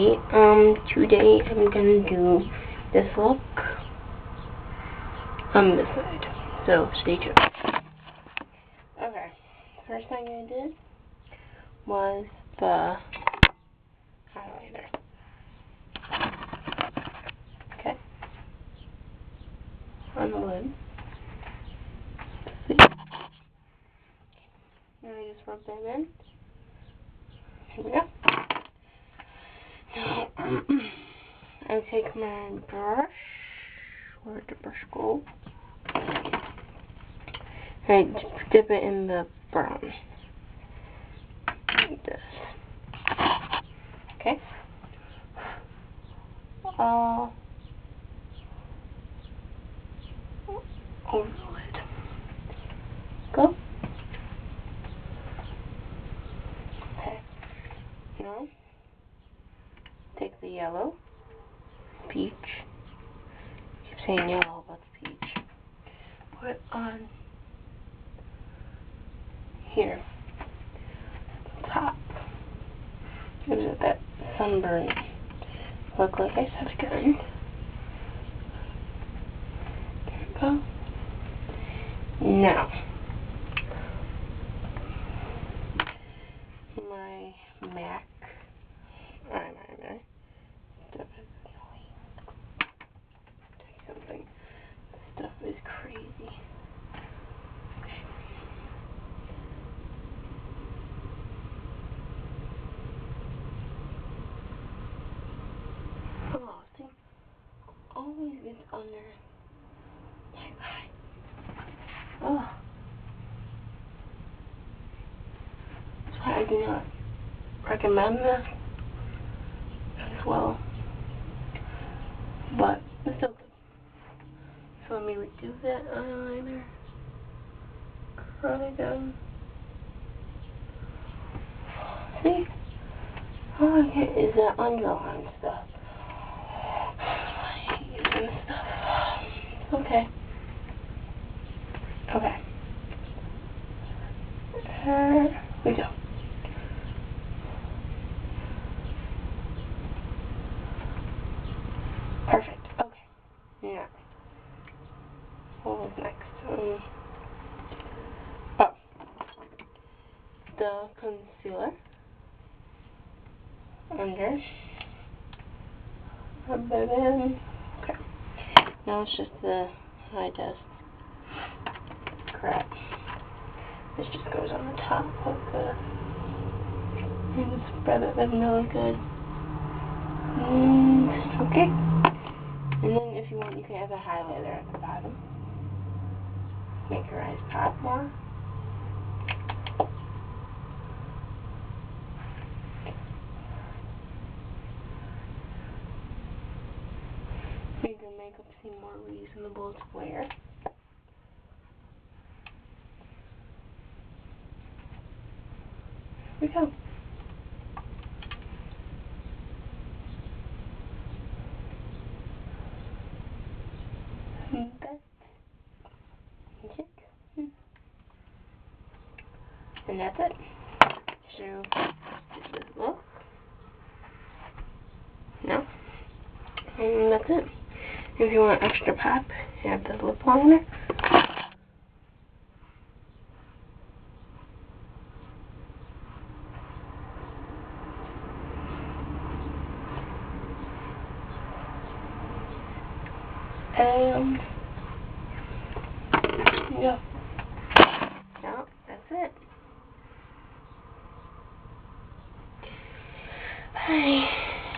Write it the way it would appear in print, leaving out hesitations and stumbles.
Today I'm gonna do this look on this side, so stay tuned. Okay, first thing I did was the highlighter. Okay, on the lid. Now I just rub that in. Here we go. Now, I take my brush. Where'd the brush go? I dip it in the brown. Like this. Okay. Over the lid. Go. Okay. Now, take the yellow, peach. I keep saying yellow, but it's peach. Put it on here, top. Gives it that sunburn look, like I said again. There we go. Now, my MAC eyeliner. Stuff is annoying. Tell you something. Stuff is crazy. Oh, this thing always gets under my eye. Oh. That's why I do not recommend this as well. But it's still good. So let me redo that eyeliner. Run it down. See? All I get is that underline stuff. I hate using this stuff. Okay. Okay. Here we go. Perfect. Okay. Now, what was next? The concealer under. Rub that in. Okay. Now it's just the high dust crap. This just goes on the top of the. And spread it in really good. Okay. And then if you want, you can have a highlighter at the bottom. Make your eyes pop more. Make your makeup seem more reasonable to wear. Here we go. And that's it. So, this is look. No. And that's it. If you want extra pop, you have the lip liner. And yeah. No, that's it. Bye.